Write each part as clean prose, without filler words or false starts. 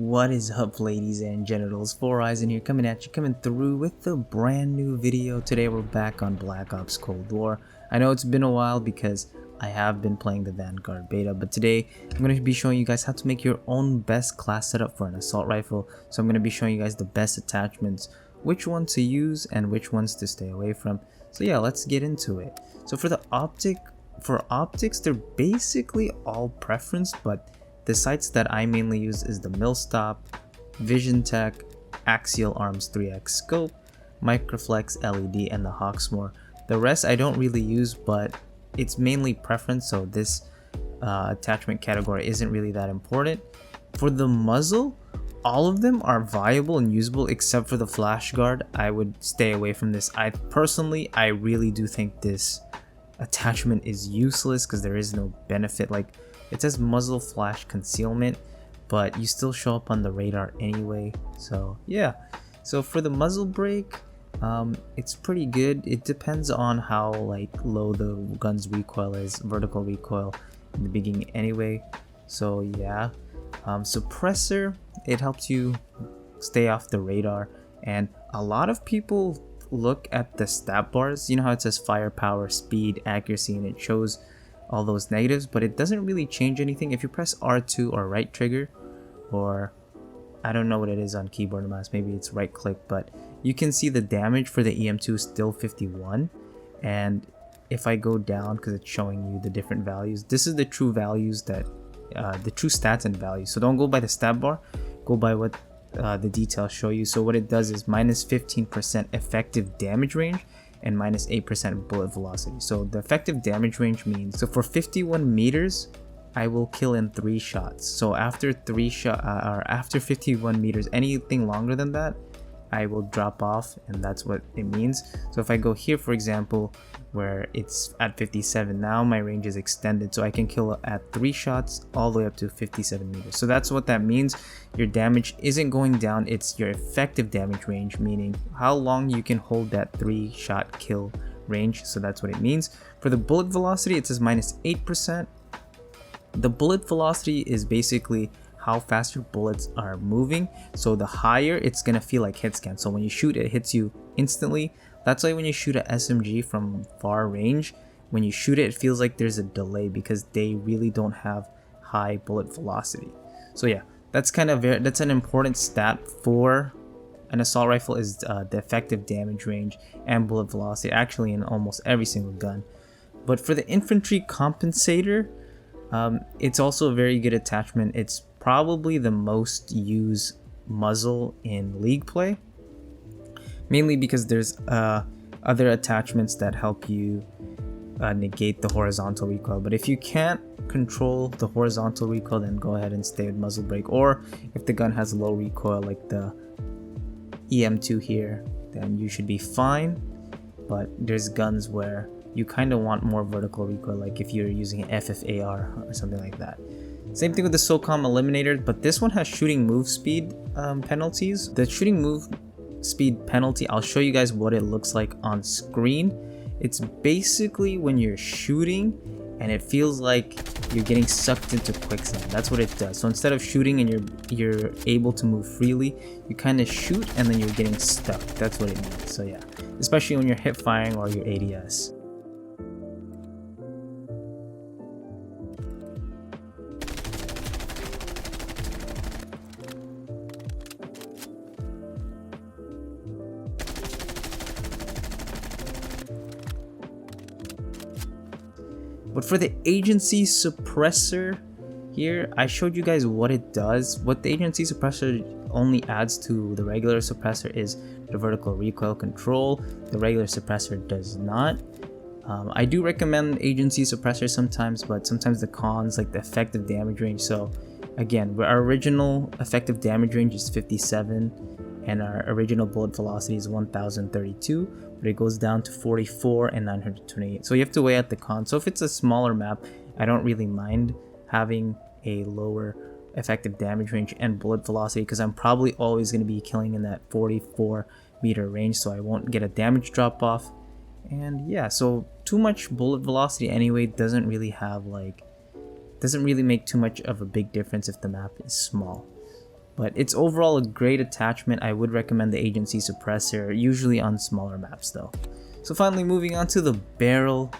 What is up, ladies and genitals? Four Eyes in here, coming at you, coming through with a brand new video. Today we're back on Black Ops Cold War. I know it's been a while because I have been playing the Vanguard beta, but today I'm going to be showing you guys how to make your own best class setup for an assault rifle. So I'm going to be showing you guys the best attachments, which one to use and which ones to stay away from. So yeah, let's get into it. So for optics, they're basically all preference, but the sights that I mainly use is the Millstop, Vision Tech, Axial Arms 3x Scope, Microflex LED, and the Hawksmoor. The rest I don't really use, but it's mainly preference, so this attachment category isn't really that important. For the muzzle, all of them are viable and usable except for the flash guard. I would stay away from this. I really do think this attachment is useless because there is no benefit. Like, it says muzzle flash concealment, but you still show up on the radar anyway. So yeah, so for the muzzle brake, it's pretty good. It depends on how low the gun's recoil is, vertical recoil in the beginning anyway. So yeah, suppressor, it helps you stay off the radar, and a lot of people look at the stat bars. You know how it says firepower, speed, accuracy, and it shows all those negatives, but it doesn't really change anything. If you press R2 or right trigger, or I don't know what it is on keyboard and mouse, maybe it's right click, but you can see the damage for the EM2 is still 51. And if I go down, because it's showing you the different values, this is the true values that the true stats and values. So don't go by the stat bar, go by what the details show you. So what it does is minus 15% effective damage range and minus 8% bullet velocity. So the effective damage range means, so for 51 meters, I will kill in 3 shots. So after 51 meters, anything longer than that, I will drop off, and that's what it means. So if I go here, for example, where it's at 57, now my range is extended, so I can kill at 3 shots all the way up to 57 meters. So that's what that means. Your damage isn't going down, it's your effective damage range, meaning how long you can hold that 3-shot kill range. So that's what it means. For the bullet velocity, it says minus 8%. The bullet velocity is basically how fast your bullets are moving. So the higher, it's gonna feel like hit scan. So when you shoot, it hits you instantly. That's why when you shoot an SMG from far range, when you shoot it, it feels like there's a delay because they really don't have high bullet velocity. So yeah, that's an important stat for an assault rifle, is the effective damage range and bullet velocity, actually in almost every single gun. But for the Infantry Compensator, it's also a very good attachment. It's probably the most used muzzle in League play, mainly because there's other attachments that help you negate the horizontal recoil. But if you can't control the horizontal recoil, then go ahead and stay with muzzle brake. Or if the gun has low recoil like the EM2 here, then you should be fine. But there's guns where you kind of want more vertical recoil, like if you're using an FFAR or something like that. Same thing with the SOCOM Eliminator, but this one has shooting move speed penalties. The shooting move speed penalty, I'll show you guys what it looks like on screen. It's basically when you're shooting and it feels like you're getting sucked into quicksand. That's what it does. So instead of shooting and you're able to move freely, you kind of shoot and then you're getting stuck. That's what it means. So yeah, especially when you're hip firing or your ADS. But for the agency suppressor here, I showed you guys what it does. What the agency suppressor only adds to the regular suppressor is the vertical recoil control. The regular suppressor does not. I do recommend agency suppressor sometimes, but sometimes the cons, like the effective damage range. So again, our original effective damage range is 57 and our original bullet velocity is 1032, but it goes down to 44 and 928. So you have to weigh out the cons. So if it's a smaller map, I don't really mind having a lower effective damage range and bullet velocity, because I'm probably always going to be killing in that 44 meter range, so I won't get a damage drop off. And yeah, so too much bullet velocity anyway doesn't really make too much of a big difference if the map is small. But it's overall a great attachment. I would recommend the agency suppressor, usually on smaller maps though. So finally, moving on to the barrel.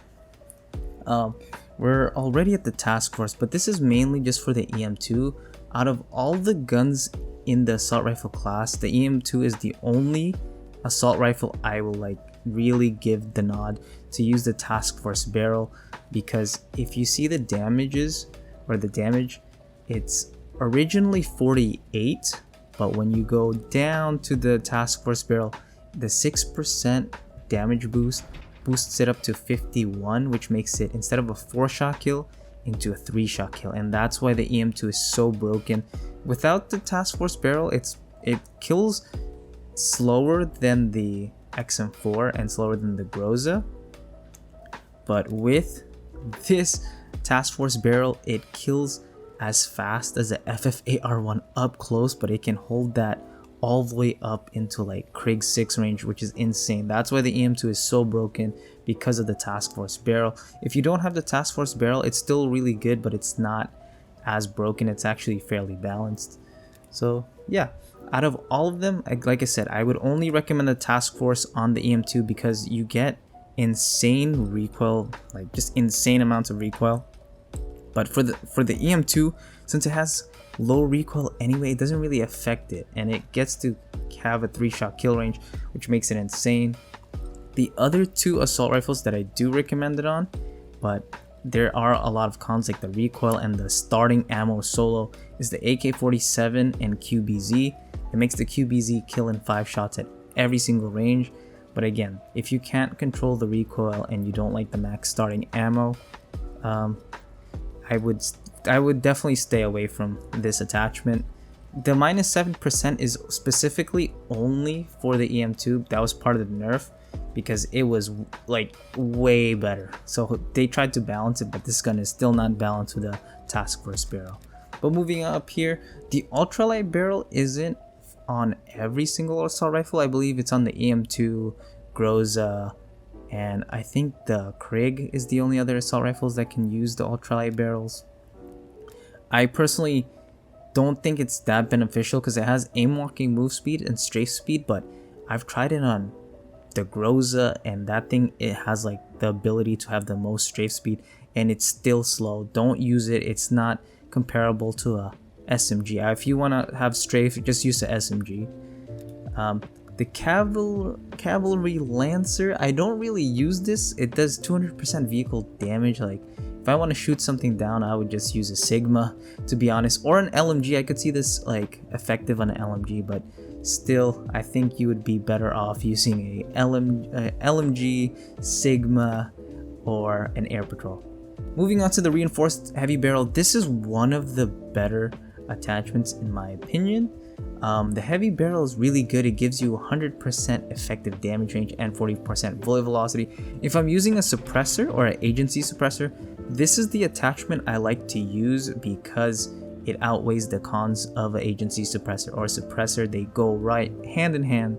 We're already at the task force, but this is mainly just for the EM2. Out of all the guns in the assault rifle class, the EM2 is the only assault rifle I will like really give the nod to use the task force barrel, because if you see the damages or the damage, it's originally 48, but when you go down to the task force barrel, the 6% damage boosts it up to 51, which makes it, instead of a 4-shot kill, into a 3-shot kill. And that's why the EM2 is so broken. Without the task force barrel, it kills slower than the XM4 and slower than the Groza, but with this task force barrel, it kills as fast as the FFAR1 up close, but it can hold that all the way up into like Krig 6 range, which is insane. That's why the EM2 is so broken, because of the task force barrel. If you don't have the task force barrel, it's still really good, but it's not as broken. It's actually fairly balanced. So yeah, out of all of them, like I said, I would only recommend the task force on the EM2 because you get insane recoil, like just insane amounts of recoil. But for the EM2, since it has low recoil anyway, it doesn't really affect it, and it gets to have a 3-shot kill range, which makes it insane. The other two assault rifles that I do recommend it on, but there are a lot of cons like the recoil and the starting ammo solo, is the AK-47 and QBZ. It makes the QBZ kill in 5 shots at every single range. But again, if you can't control the recoil and you don't like the max starting ammo, I would definitely stay away from this attachment. The -7% is specifically only for the EM2. That was part of the nerf because it was like way better. So they tried to balance it, but this gun is still not balanced with a task force barrel. But moving up here, the ultralight barrel isn't on every single assault rifle. I believe it's on the EM2, Groza, and I think the Krig is the only other assault rifles that can use the ultralight barrels. I personally don't think it's that beneficial because it has aim walking move speed and strafe speed, but I've tried it on the Groza, and that thing, it has like the ability to have the most strafe speed, and it's still slow. Don't use it. It's not comparable to a SMG. If you want to have strafe, just use the SMG. The Cavalry Lancer, I don't really use this. It does 200% vehicle damage. Like if I want to shoot something down, I would just use a Sigma, to be honest, or an LMG. I could see this like effective on an LMG, but still, I think you would be better off using a LMG, Sigma, or an Air Patrol. Moving on to the reinforced heavy barrel, this is one of the better attachments in my opinion. The heavy barrel is really good. It gives you 100% effective damage range and 40% bullet velocity. If I'm using a suppressor or an agency suppressor, this is the attachment I like to use because it outweighs the cons of an agency suppressor or suppressor. They go right hand in hand.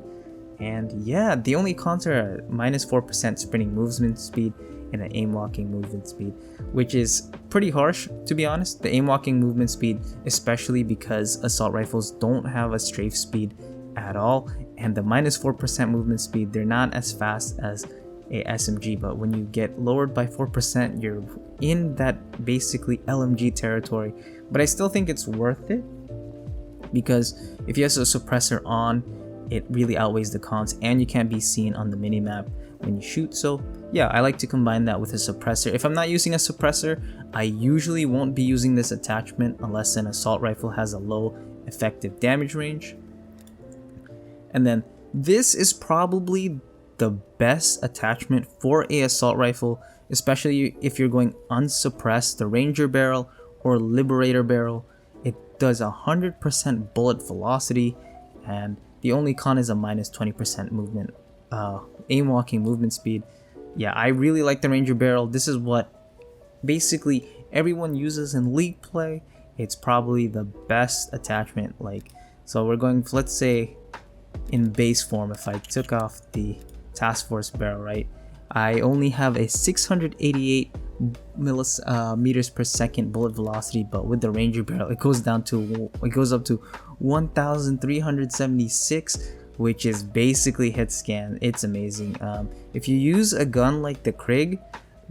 And yeah, the only cons are a -4% sprinting movement speed and an aim walking movement speed, which is pretty harsh, to be honest. The aim walking movement speed, especially because assault rifles don't have a strafe speed at all, and the -4% movement speed, they're not as fast as a SMG, but when you get lowered by 4%, you're in that basically LMG territory. But I still think it's worth it because if you have a suppressor on, it really outweighs the cons, and you can't be seen on the minimap when you shoot. So yeah, I like to combine that with a suppressor. If I'm not using a suppressor, I usually won't be using this attachment unless an assault rifle has a low effective damage range. And then this is probably the best attachment for a assault rifle, especially if you're going unsuppressed, the Ranger barrel or Liberator barrel. It does 100% bullet velocity, and the only con is a -20% movement aim walking movement speed. Yeah, I really like the Ranger barrel. This is what basically everyone uses in league play. It's probably the best attachment. Like, so we're going, let's say in base form, if I took off the task force barrel, right, I only have a 688 meters per second bullet velocity, but with the Ranger barrel it goes up to 1376, which is basically hit scan. It's amazing. If you use a gun like the Krig,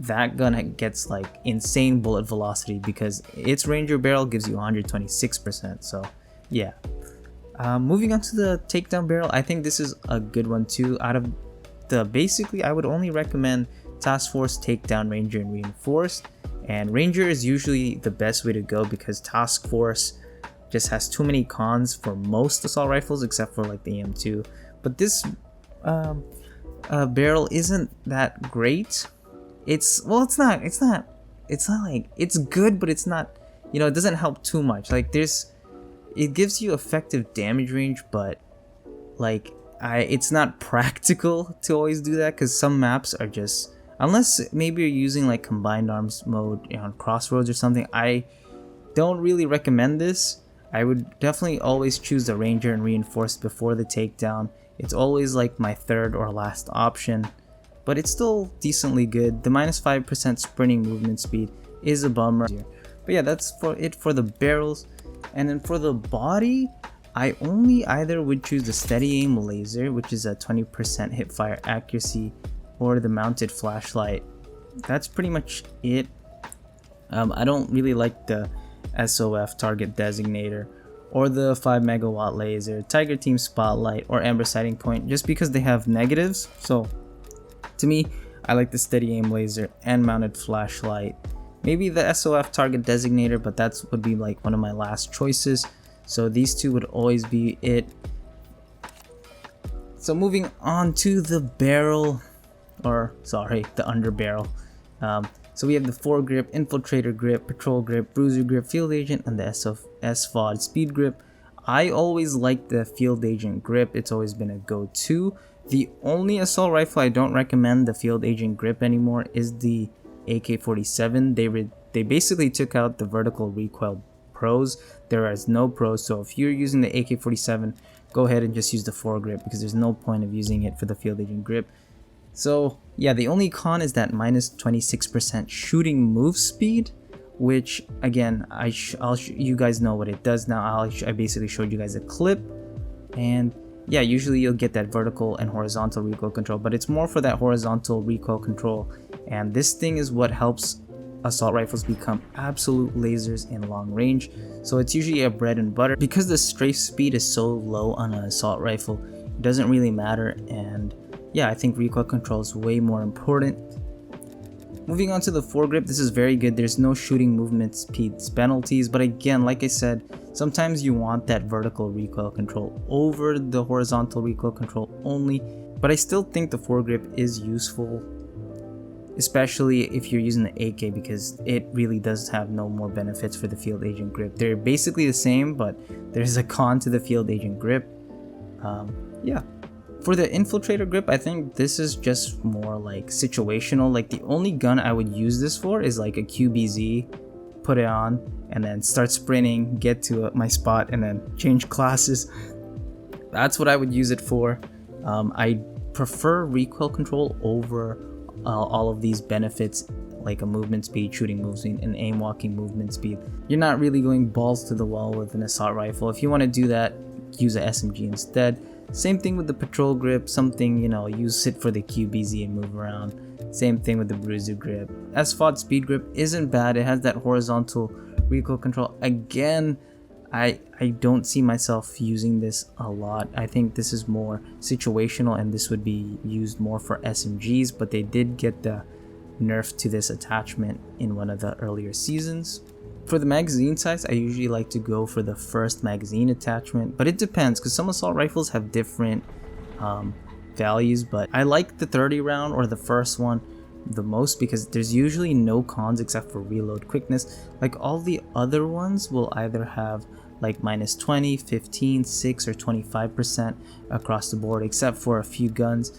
that gun gets like insane bullet velocity because its Ranger barrel gives you 126%. So yeah. Moving on to the takedown barrel, I think this is a good one too. Out of the basically, I would only recommend Task Force, Takedown, Ranger, and Reinforced. And Ranger is usually the best way to go because Task Force just has too many cons for most assault rifles except for like the M2. But this barrel isn't that great. It's not like it's good, but it's not, you know, it doesn't help too much. Like it gives you effective damage range, but like it's not practical to always do that because some maps are just, unless maybe you're using like combined arms mode on Crossroads or something, I don't really recommend this. I would definitely always choose the Ranger and Reinforced before the takedown. It's always like my third or last option, but it's still decently good. The -5% sprinting movement speed is a bummer. But yeah, that's for it for the barrels. And then for the body, I only either would choose the steady aim laser, which is a 20% hip fire accuracy, or the mounted flashlight. That's pretty much it. I don't really like the SOF target designator or the 5 megawatt laser, Tiger Team spotlight, or amber sighting point, just because they have negatives. So to me, I like the steady aim laser and mounted flashlight. Maybe the SOF target designator, but that would be like one of my last choices. So these two would always be it. So moving on to the barrel, or sorry, the underbarrel. So we have the foregrip, Infiltrator Grip, Patrol Grip, Bruiser Grip, Field Agent, and the SFOD Speed Grip. I always like the Field Agent Grip. It's always been a go-to. The only assault rifle I don't recommend the Field Agent Grip anymore is the AK-47. They basically took out the vertical recoil pros. There is no pros, so if you're using the AK-47, go ahead and just use the foregrip because there's no point of using it for the Field Agent Grip. So yeah, the only con is that -26% shooting move speed, which again, you guys know what it does now. I basically showed you guys a clip, and yeah, usually you'll get that vertical and horizontal recoil control, but it's more for that horizontal recoil control. And this thing is what helps assault rifles become absolute lasers in long range. So it's usually a bread and butter. Because the strafe speed is so low on an assault rifle, it doesn't really matter. And yeah, I think recoil control is way more important. Moving on to the foregrip, this is very good. There's no shooting movement speed penalties, but again, like I said, sometimes you want that vertical recoil control over the horizontal recoil control only. But I still think the foregrip is useful, especially if you're using the AK, because it really does have no more benefits for the Field Agent Grip. They're basically the same, but there's a con to the Field Agent Grip. Yeah. For the Infiltrator Grip, I think this is just more like situational. Like the only gun I would use this for is like a QBZ, put it on, and then start sprinting, get to my spot, and then change classes. That's what I would use it for. I prefer recoil control over all of these benefits, like a movement speed, shooting movement speed, and aim walking movement speed. You're not really going balls to the wall with an assault rifle. If you want to do that, use a SMG instead. Same thing with the Patrol Grip, something, you know, use it for the QBZ and move around. Same thing with the Bruiser Grip. SFOD Speed Grip isn't bad. It has that horizontal recoil control. Again, I don't see myself using this a lot. I think this is more situational, and this would be used more for SMGs, but they did get the nerf to this attachment in one of the earlier seasons. For the magazine size, I usually like to go for the first magazine attachment, but it depends because some assault rifles have different values, but I like the 30 round or the first one the most because there's usually no cons except for reload quickness. Like all the other ones will either have like -20, 15, 6, or 25% across the board, except for a few guns.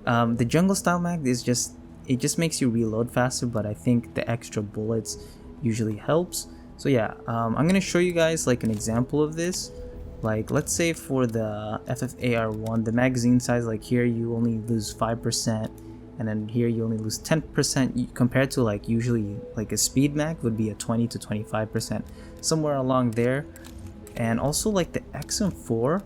The jungle style mag is just makes you reload faster, but I think the extra bullets usually helps. So yeah, I'm gonna show you guys like an example of this. Like let's say for the FFAR1, the magazine size, like here you only lose 5%, and then here you only lose 10% compared to like usually like a speed mag would be a 20 to 25%, somewhere along there. And also like the XM4,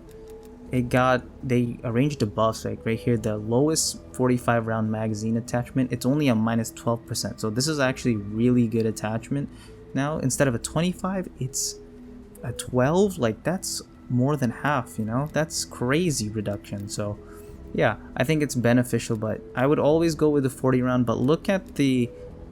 they arranged the buffs, like right here, the lowest 45 round magazine attachment, it's only a minus 12%. So this is actually really good attachment. Now instead of a 25, it's a 12. Like that's more than half, you know, that's crazy reduction. So yeah, I think it's beneficial, but I would always go with the 40 round. But look at the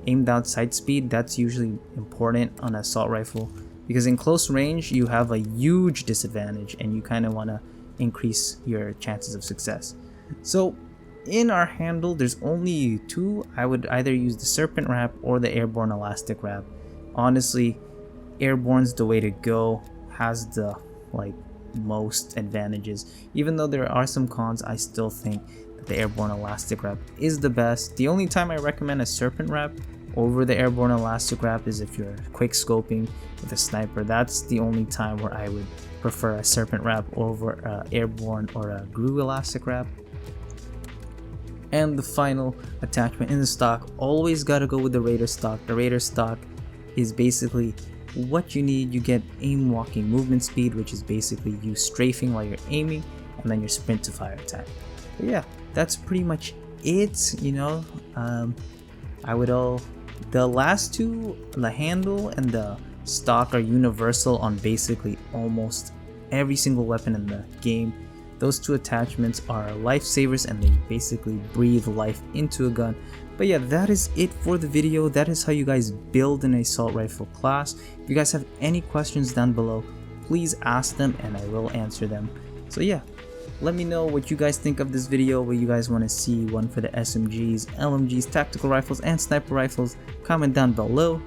aim down sight speed, that's usually important on an assault rifle, because in close range you have a huge disadvantage and you kind of want to increase your chances of success. So in our handle there's only two. I would either use the Serpent Wrap or the Airborne Elastic Wrap. Honestly, Airborne's the way to go, has the like most advantages. Even though there are some cons, I still think that the Airborne Elastic Wrap is the best. The only time I recommend a Serpent Wrap over the Airborne Elastic Wrap is if you're quick scoping with a sniper. That's the only time where I would prefer a Serpent Wrap over Airborne or a GRU Elastic Wrap. And the final attachment in the stock, always gotta go with the Raider stock. The Raider stock is basically what you need. You get aim walking movement speed, which is basically you strafing while you're aiming, and then your sprint to fire attack. But yeah, that's pretty much it, you know. The last two, the handle and the stock, are universal on basically almost every single weapon in the game. Those two attachments are lifesavers and they basically breathe life into a gun. But yeah, that is it for the video. That is how you guys build an assault rifle class. If you guys have any questions down below, please ask them and I will answer them. So yeah, let me know what you guys think of this video, what you guys want to see, one for the SMGs, LMGs, tactical rifles, and sniper rifles. Comment down below.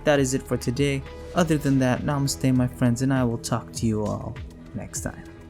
That is it for today. Other than that, namaste my friends, and I will talk to you all next time.